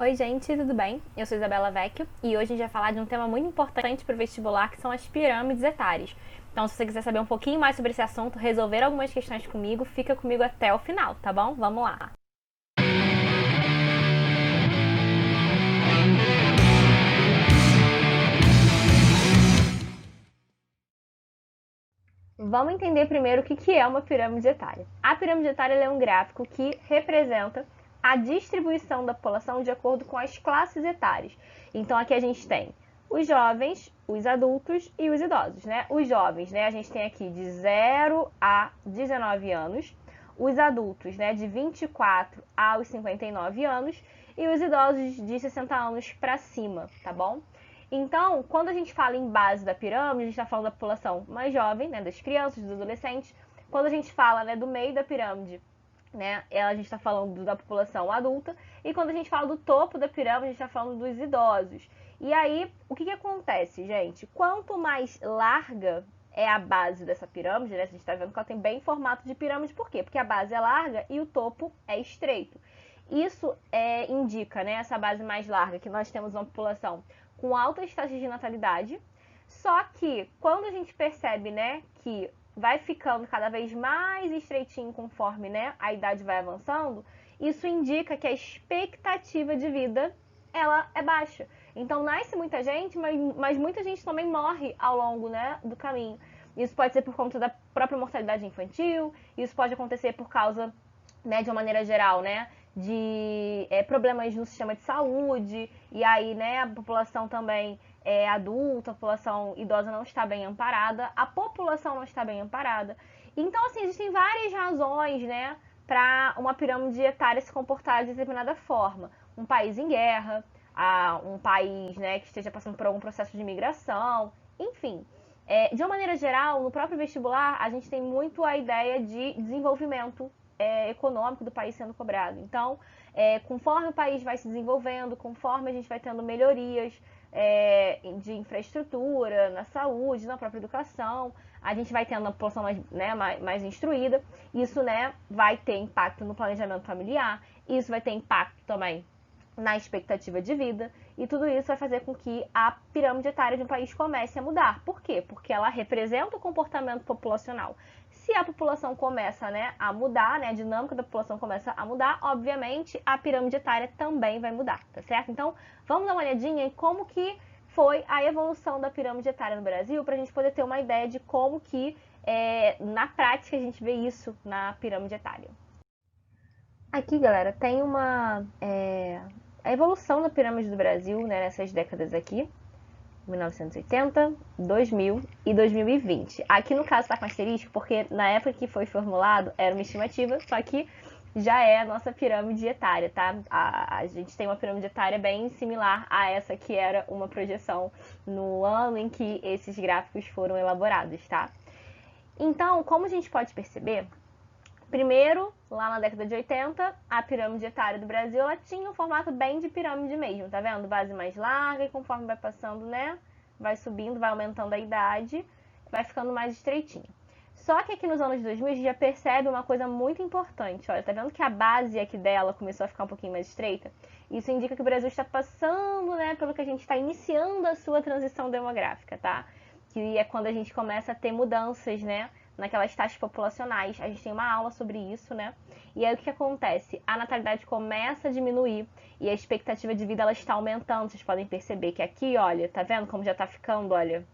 Oi gente, tudo bem? Eu sou Isabela Vecchio e hoje a gente vai falar de um tema muito importante para o vestibular, que são as pirâmides etárias. Então, se você quiser saber um pouquinho mais sobre esse assunto, resolver algumas questões comigo, fica comigo até o final, tá bom? Vamos lá! Vamos entender primeiro o que é uma pirâmide etária. A pirâmide etária é um gráfico que representa a distribuição da população de acordo com as classes etárias. Então, aqui a gente tem os jovens, os adultos e os idosos, né? Os jovens, né, a gente tem aqui de 0 a 19 anos, os adultos, né, de 24 aos 59 anos e os idosos de 60 anos para cima, tá bom? Então, quando a gente fala em base da pirâmide, a gente está falando da população mais jovem, né, das crianças, dos adolescentes. Quando a gente fala, né, do meio da pirâmide, né, a gente está falando da população adulta. E quando a gente fala do topo da pirâmide, a gente está falando dos idosos. E aí, o que acontece, gente? Quanto mais larga é a base dessa pirâmide, né, a gente está vendo que ela tem bem formato de pirâmide, por quê? Porque a base é larga e o topo é estreito. Isso indica, né, essa base mais larga, que nós temos uma população com altas taxas de natalidade, só que quando a gente percebe, né, que vai ficando cada vez mais estreitinho conforme, né, a idade vai avançando, isso indica que a expectativa de vida ela é baixa. Então nasce muita gente, mas muita gente também morre ao longo, né, do caminho. Isso pode ser por conta da própria mortalidade infantil, isso pode acontecer por causa, né, de uma maneira geral, né, de problemas no sistema de saúde, e aí, né, a população também adulta, a população idosa não está bem amparada, a população não está bem amparada. Então, assim, existem várias razões, né, para uma pirâmide etária se comportar de determinada forma. Um país em guerra, um país, né, que esteja passando por algum processo de imigração, enfim. De uma maneira geral, no próprio vestibular, a gente tem muito a ideia de desenvolvimento econômico do país sendo cobrado. Então, conforme o país vai se desenvolvendo, conforme a gente vai tendo melhorias de infraestrutura, na saúde, na própria educação, a gente vai tendo uma população mais, né, mais instruída, isso, né, vai ter impacto no planejamento familiar, isso vai ter impacto também na expectativa de vida, e tudo isso vai fazer com que a pirâmide etária de um país comece a mudar. Por quê? Porque ela representa o comportamento populacional. Se a população começa, né, a mudar, né, a dinâmica da população começa a mudar, obviamente a pirâmide etária também vai mudar, tá certo? Então, vamos dar uma olhadinha em como que foi a evolução da pirâmide etária no Brasil, para a gente poder ter uma ideia de como que, na prática, a gente vê isso na pirâmide etária. Aqui, galera, tem a evolução da pirâmide do Brasil, né, nessas décadas aqui. 1980, 2000 e 2020. Aqui no caso está com asterisco porque na época que foi formulado era uma estimativa, só que já é a nossa pirâmide etária, tá? A gente tem uma pirâmide etária bem similar a essa que era uma projeção no ano em que esses gráficos foram elaborados, tá? Então, como a gente pode perceber, primeiro, lá na década de 80, a pirâmide etária do Brasil ela tinha um formato bem de pirâmide mesmo, tá vendo? Base mais larga e conforme vai passando, né, vai subindo, vai aumentando a idade, vai ficando mais estreitinho. Só que aqui nos anos 2000 a gente já percebe uma coisa muito importante. Olha, tá vendo que a base aqui dela começou a ficar um pouquinho mais estreita? Isso indica que o Brasil está passando, né, pelo que a gente está iniciando a sua transição demográfica, tá? Que é quando a gente começa a ter mudanças, né, naquelas taxas populacionais. A gente tem uma aula sobre isso, né? E aí o que acontece? A natalidade começa a diminuir e a expectativa de vida ela está aumentando. Vocês podem perceber que aqui, olha, tá vendo como já tá ficando, olha,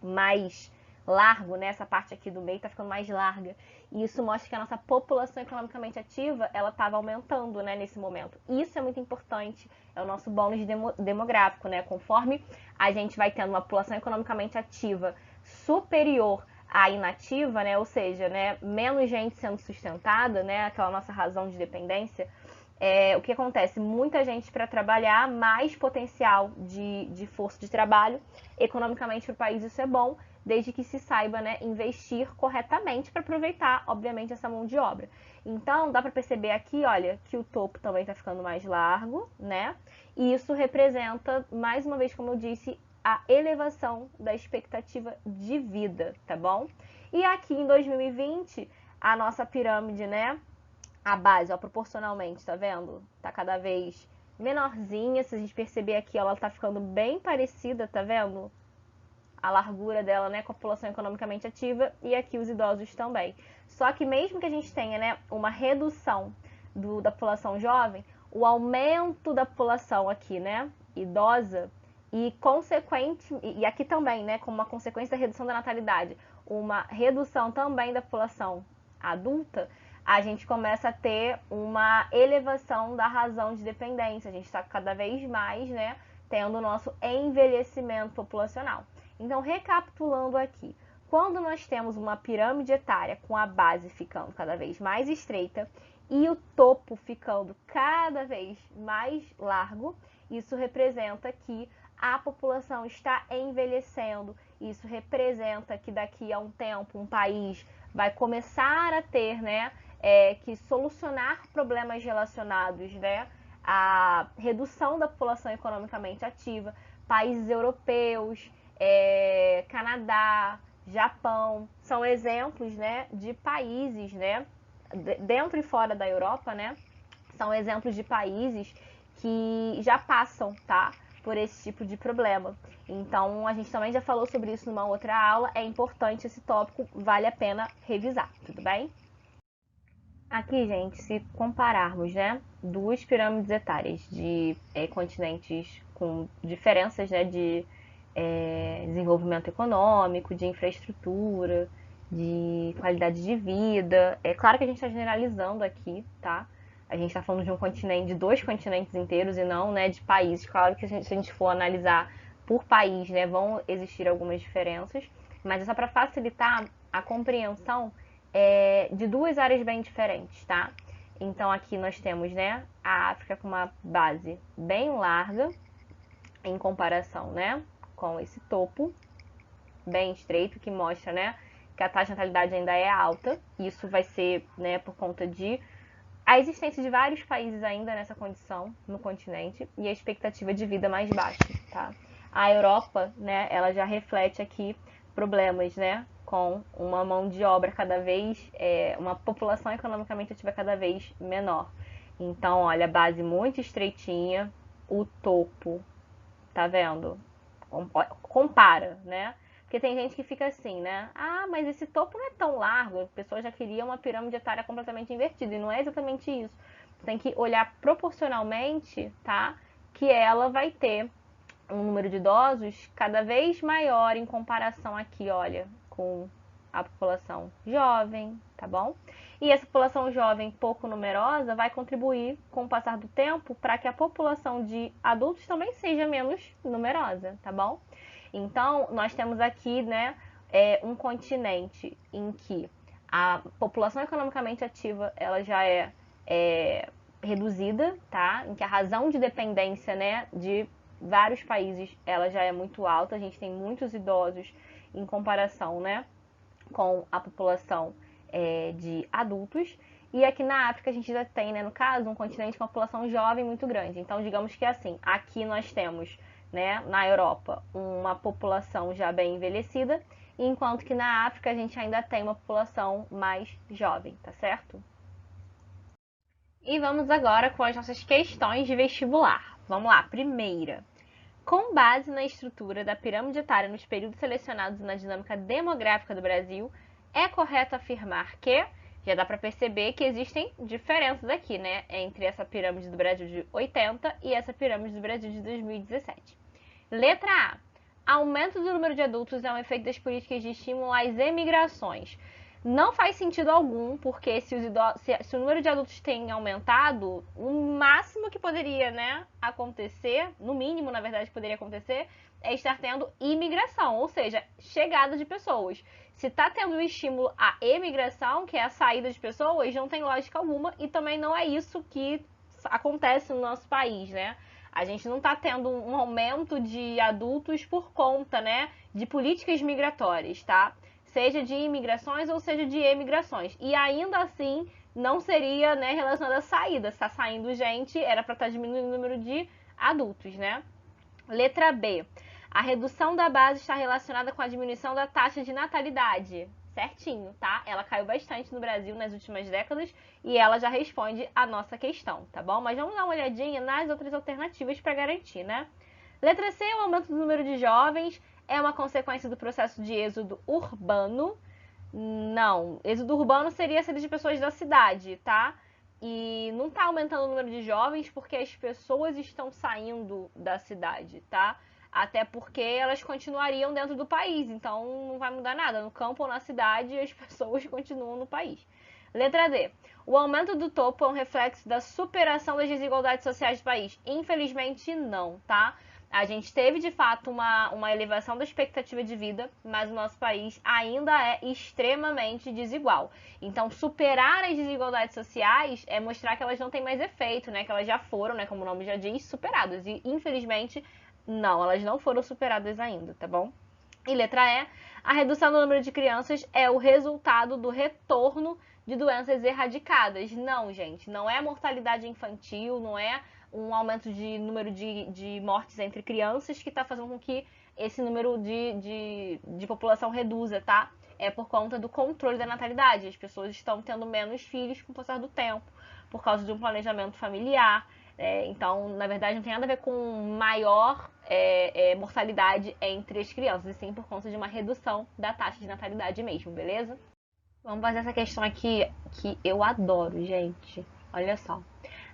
mais largo, né? Essa parte aqui do meio tá ficando mais larga. E isso mostra que a nossa população economicamente ativa, ela estava aumentando, né, nesse momento. Isso é muito importante, é o nosso bônus demográfico, né? Conforme a gente vai tendo uma população economicamente ativa superior a inativa, né, ou seja, né, menos gente sendo sustentada, né, aquela nossa razão de dependência, o que acontece? Muita gente para trabalhar, mais potencial de força de trabalho, economicamente para o país isso é bom, desde que se saiba, né, investir corretamente para aproveitar, obviamente, essa mão de obra. Então, dá para perceber aqui, olha, que o topo também está ficando mais largo, né, e isso representa, mais uma vez, como eu disse, a elevação da expectativa de vida, tá bom? E aqui em 2020, a nossa pirâmide, né, a base, ó, proporcionalmente, tá vendo? Tá cada vez menorzinha. Se a gente perceber aqui, ela tá ficando bem parecida, tá vendo? A largura dela, né, com a população economicamente ativa, e aqui os idosos também. Só que mesmo que a gente tenha, né, uma redução da população jovem, o aumento da população aqui, né, idosa, e consequente, e aqui também, né, como uma consequência da redução da natalidade, uma redução também da população adulta, a gente começa a ter uma elevação da razão de dependência. A gente está cada vez mais, né, tendo o nosso envelhecimento populacional. Então, recapitulando aqui, quando nós temos uma pirâmide etária com a base ficando cada vez mais estreita e o topo ficando cada vez mais largo, isso representa que a população está envelhecendo. Isso representa que daqui a um tempo um país vai começar a ter, né, que solucionar problemas relacionados, né, à redução da população economicamente ativa. Países europeus, Canadá, Japão, são exemplos, né, de países, né, dentro e fora da Europa, né, são exemplos de países que já passam, tá, por esse tipo de problema. Então, a gente também já falou sobre isso numa outra aula, é importante esse tópico, vale a pena revisar, tudo bem? Aqui, gente, se compararmos, né, duas pirâmides etárias de continentes com diferenças, né, de desenvolvimento econômico, de infraestrutura, de qualidade de vida. É claro que a gente está generalizando aqui, tá? A gente está falando de um continente, de dois continentes inteiros e não, né, de países. Claro que se a gente for analisar por país, né, vão existir algumas diferenças, mas é só para facilitar a compreensão de duas áreas bem diferentes, tá? Então aqui nós temos, né, a África com uma base bem larga em comparação, né, com esse topo bem estreito que mostra, né, que a taxa de natalidade ainda é alta. Isso vai ser, né, por conta de a existência de vários países ainda nessa condição no continente e a expectativa de vida mais baixa, tá? A Europa, né, ela já reflete aqui problemas, né, com uma mão de obra cada vez, uma população economicamente ativa cada vez menor. Então, olha, a base muito estreitinha, o topo, tá vendo? Compara, né? Porque tem gente que fica assim, né? Ah, mas esse topo não é tão largo. A pessoa já queria uma pirâmide etária completamente invertida. E não é exatamente isso. Tem que olhar proporcionalmente, tá? Que ela vai ter um número de idosos cada vez maior em comparação aqui, olha, com a população jovem, tá bom? E essa população jovem pouco numerosa vai contribuir com o passar do tempo para que a população de adultos também seja menos numerosa, tá bom? Então, nós temos aqui, né, um continente em que a população economicamente ativa ela já é reduzida, tá? Em que a razão de dependência, né, de vários países ela já é muito alta. A gente tem muitos idosos em comparação, né, com a população de adultos. E aqui na África a gente já tem, né, no caso, um continente com uma população jovem muito grande. Então, digamos que assim, aqui nós temos, né, na Europa, uma população já bem envelhecida, enquanto que na África a gente ainda tem uma população mais jovem, tá certo? E vamos agora com as nossas questões de vestibular. Vamos lá, primeira. Com base na estrutura da pirâmide etária nos períodos selecionados na dinâmica demográfica do Brasil, é correto afirmar que, já dá para perceber que existem diferenças aqui, né, entre essa pirâmide do Brasil de 80 e essa pirâmide do Brasil de 2017. Letra A. Aumento do número de adultos é um efeito das políticas de estímulo às emigrações. Não faz sentido algum, porque se o número de adultos tem aumentado, o máximo que poderia, né, acontecer, no mínimo, na verdade, que poderia acontecer, é estar tendo imigração, ou seja, chegada de pessoas. Se está tendo um estímulo à emigração, que é a saída de pessoas, não tem lógica alguma, e também não é isso que acontece no nosso país, né? A gente não está tendo um aumento de adultos por conta, né, de políticas migratórias, tá? Seja de imigrações ou seja de emigrações. E ainda assim, não seria, né, relacionado à saída. Se está saindo gente, era para estar diminuindo o número de adultos, né? Letra B. A redução da base está relacionada com a diminuição da taxa de natalidade. certinho, tá? Ela caiu bastante no Brasil nas últimas décadas e ela já responde a nossa questão, tá bom? Mas vamos dar uma olhadinha nas outras alternativas para garantir, né? Letra C, o aumento do número de jovens é uma consequência do processo de êxodo urbano. Não, êxodo urbano seria saída de pessoas da cidade, tá? E não tá aumentando o número de jovens porque as pessoas estão saindo da cidade, tá? Até porque elas continuariam dentro do país, então não vai mudar nada. No campo ou na cidade, as pessoas continuam no país. Letra D. O aumento do topo é um reflexo da superação das desigualdades sociais do país. Infelizmente, não, tá? A gente teve, de fato, uma elevação da expectativa de vida, mas o nosso país ainda é extremamente desigual. Então, superar as desigualdades sociais é mostrar que elas não têm mais efeito, né? Que elas já foram, né, como o nome já diz, superadas. E, infelizmente, não, elas não foram superadas ainda, tá bom? E letra E, a redução do número de crianças é o resultado do retorno de doenças erradicadas. Não, gente, não é mortalidade infantil, não é um aumento de número de mortes entre crianças que está fazendo com que esse número de população reduza, tá? É por conta do controle da natalidade. As pessoas estão tendo menos filhos com o passar do tempo, por causa de um planejamento familiar. Então, na verdade, não tem nada a ver com maior mortalidade entre as crianças, e sim por conta de uma redução da taxa de natalidade mesmo, beleza? Vamos fazer essa questão aqui que eu adoro, gente. Olha só.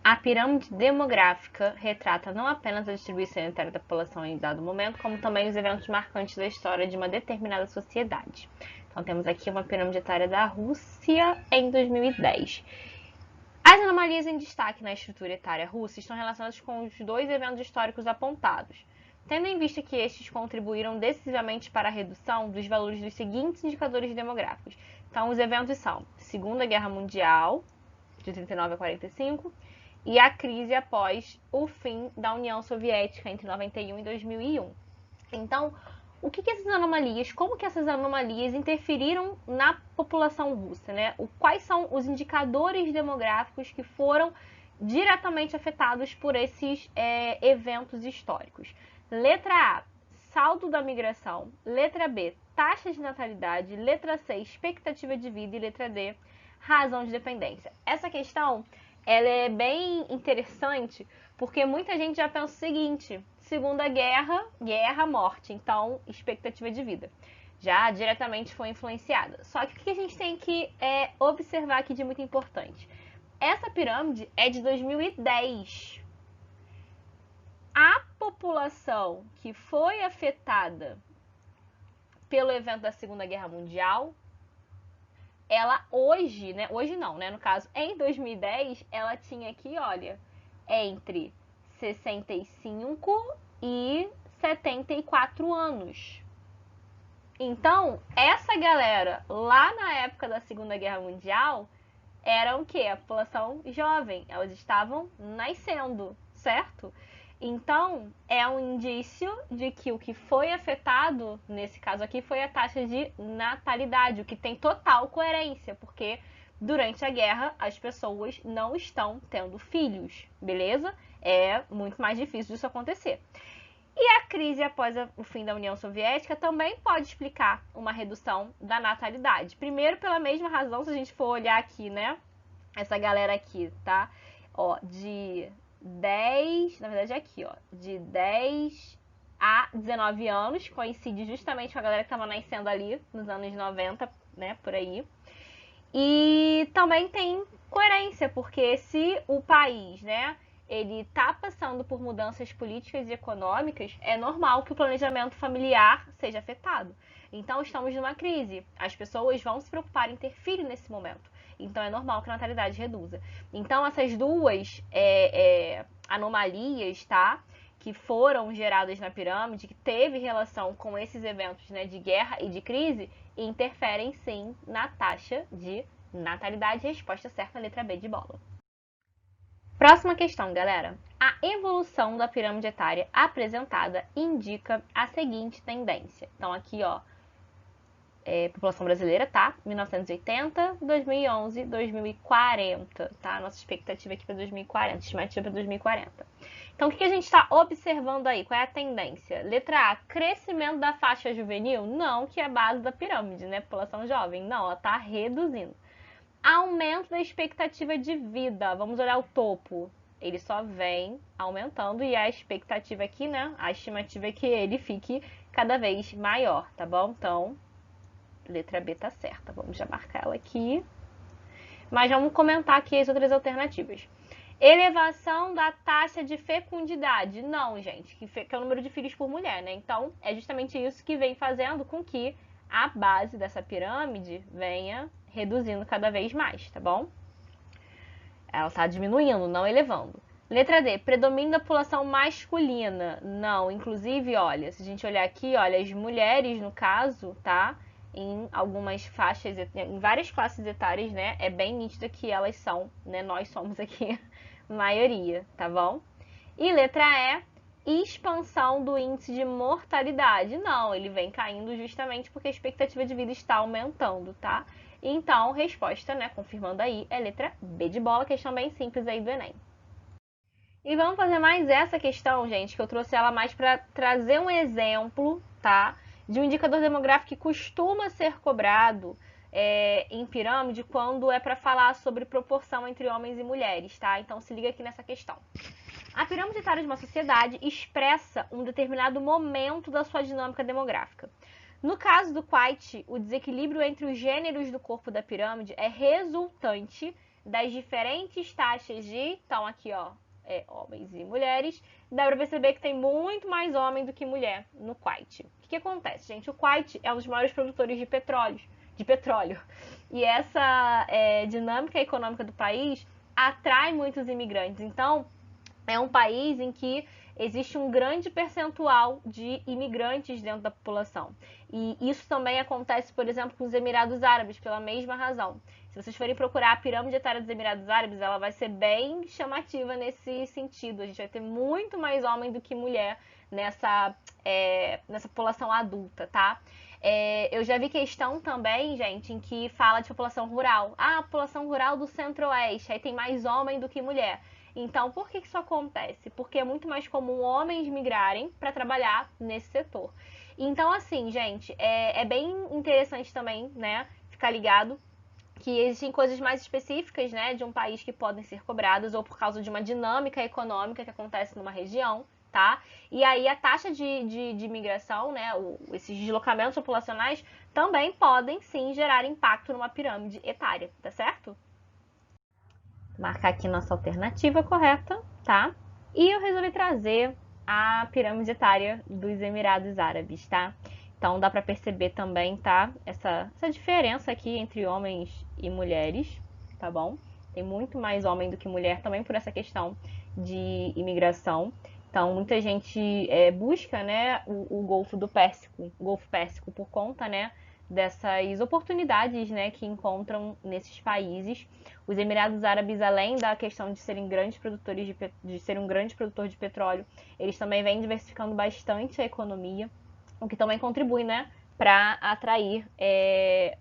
A pirâmide demográfica retrata não apenas a distribuição etária da população em dado momento, como também os eventos marcantes da história de uma determinada sociedade. Então, temos aqui uma pirâmide etária da Rússia em 2010. As anomalias em destaque na estrutura etária russa estão relacionadas com os dois eventos históricos apontados, tendo em vista que estes contribuíram decisivamente para a redução dos valores dos seguintes indicadores demográficos. Então, os eventos são Segunda Guerra Mundial, de 39 a 45, e a crise após o fim da União Soviética entre 91 e 2001. Então, o que essas anomalias, como que essas anomalias interferiram na população russa, né? Quais são os indicadores demográficos que foram diretamente afetados por esses eventos históricos? Letra A, saldo da migração. Letra B, taxa de natalidade. Letra C, expectativa de vida. E letra D, razão de dependência. Essa questão ela é bem interessante porque muita gente já pensa o seguinte: Segunda Guerra, guerra, morte. Então, expectativa de vida já diretamente foi influenciada. Só que o que a gente tem que observar aqui de muito importante? Essa pirâmide é de 2010. A população que foi afetada pelo evento da Segunda Guerra Mundial, ela hoje, né? Hoje não, né? No caso, em 2010, ela tinha aqui, olha, entre 65 e 74 anos. Então, essa galera, lá na época da Segunda Guerra Mundial, eram o quê? A população jovem. Elas estavam nascendo, certo? Então, é um indício de que o que foi afetado, nesse caso aqui, foi a taxa de natalidade, o que tem total coerência, porque durante a guerra as pessoas não estão tendo filhos, beleza? É muito mais difícil disso acontecer. E a crise após o fim da União Soviética também pode explicar uma redução da natalidade. Primeiro, pela mesma razão, se a gente for olhar aqui, né? Essa galera aqui, tá? Ó, de 10, na verdade é aqui, ó, de 10 a 19 anos, coincide justamente com a galera que estava nascendo ali nos anos 90, né, por aí. E também tem coerência, porque se o país, né, ele tá passando por mudanças políticas e econômicas, é normal que o planejamento familiar seja afetado. Então, estamos numa crise. As pessoas vão se preocupar em ter filho nesse momento. Então, é normal que a natalidade reduza. Então, essas duas anomalias, tá? Que foram geradas na pirâmide, que teve relação com esses eventos, né, de guerra e de crise, interferem sim na taxa de natalidade. Resposta certa, letra B de bola. Próxima questão, galera. A evolução da pirâmide etária apresentada indica a seguinte tendência. Então, aqui, ó, população brasileira, tá? 1980, 2011, 2040, tá? Nossa expectativa aqui para 2040, estimativa para 2040. Então, o que a gente está observando aí? Qual é a tendência? Letra A, crescimento da faixa juvenil? Não, que é a base da pirâmide, né? População jovem. Não, ela está reduzindo. Aumento da expectativa de vida. Vamos olhar o topo. Ele só vem aumentando e a expectativa aqui, né? A estimativa é que ele fique cada vez maior, tá bom? Então, letra B tá certa. Vamos já marcar ela aqui. Mas vamos comentar aqui as outras alternativas. Elevação da taxa de fecundidade. Não, gente, que é o número de filhos por mulher, né? Então, é justamente isso que vem fazendo com que a base dessa pirâmide venha reduzindo cada vez mais, tá bom? Ela está diminuindo, não elevando. Letra D, predomínio da população masculina. Não, inclusive, olha, se a gente olhar aqui, olha, as mulheres, no caso, tá? Em algumas faixas, em várias classes etárias, né? É bem nítido que elas são, né? Nós somos aqui maioria, tá bom? E letra E, expansão do índice de mortalidade. Não, ele vem caindo justamente porque a expectativa de vida está aumentando, tá? Então, resposta, né, confirmando aí, é letra B de bola, questão bem simples aí do Enem. E vamos fazer mais essa questão, gente, que eu trouxe ela mais para trazer um exemplo, tá? De um indicador demográfico que costuma ser cobrado em pirâmide quando é para falar sobre proporção entre homens e mulheres, tá? Então se liga aqui nessa questão. A pirâmide etária de uma sociedade expressa um determinado momento da sua dinâmica demográfica. No caso do Quite, o desequilíbrio entre os gêneros do corpo da pirâmide é resultante das diferentes taxas de, então aqui ó, homens e mulheres, dá pra perceber que tem muito mais homem do que mulher no Quite. O que acontece, gente? O Quite é um dos maiores produtores de petróleo. E essa dinâmica econômica do país atrai muitos imigrantes. Então, é um país em que existe um grande percentual de imigrantes dentro da população. E isso também acontece, por exemplo, com os Emirados Árabes, pela mesma razão. Se vocês forem procurar a pirâmide etária dos Emirados Árabes, ela vai ser bem chamativa nesse sentido. A gente vai ter muito mais homem do que mulher nessa população adulta, tá? Eu já vi questão também, gente, em que fala de população rural. Ah, a população rural do Centro-Oeste, aí tem mais homem do que mulher. Então, por que isso acontece? Porque é muito mais comum homens migrarem para trabalhar nesse setor. Então, assim, gente, é bem interessante também, né, ficar ligado que existem coisas mais específicas, né, de um país que podem ser cobradas ou por causa de uma dinâmica econômica que acontece numa região, tá? E aí a taxa de imigração, né, esses deslocamentos populacionais também podem, sim, gerar impacto numa pirâmide etária, tá certo? Marcar aqui nossa alternativa correta, tá? E eu resolvi trazer a pirâmide etária dos Emirados Árabes, tá? Então dá pra perceber também, tá? Essa diferença aqui entre homens e mulheres, tá bom? Tem muito mais homem do que mulher também por essa questão de imigração. Então muita gente busca, né, o Golfo Pérsico por conta, né, dessas oportunidades, né, que encontram nesses países. Os Emirados Árabes, além da questão de serem grandes produtores de ser um grande produtor de petróleo, eles também vêm diversificando bastante a economia, o que também contribui, né, para atrair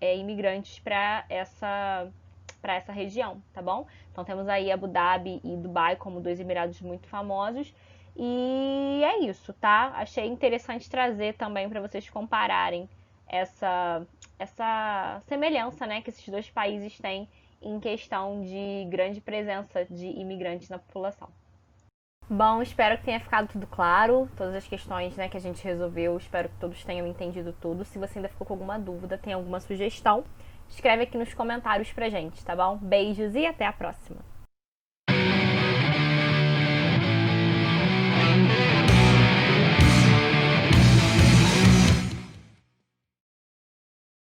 imigrantes para essa região, tá bom? Então temos aí Abu Dhabi e Dubai como dois Emirados muito famosos. E é isso, tá? Achei interessante trazer também para vocês compararem essa semelhança, né, que esses dois países têm em questão de grande presença de imigrantes na população. Bom, espero que tenha ficado tudo claro, todas as questões, né, que a gente resolveu, espero que todos tenham entendido tudo. Se você ainda ficou com alguma dúvida, tem alguma sugestão, escreve aqui nos comentários pra gente, tá bom? Beijos e até a próxima!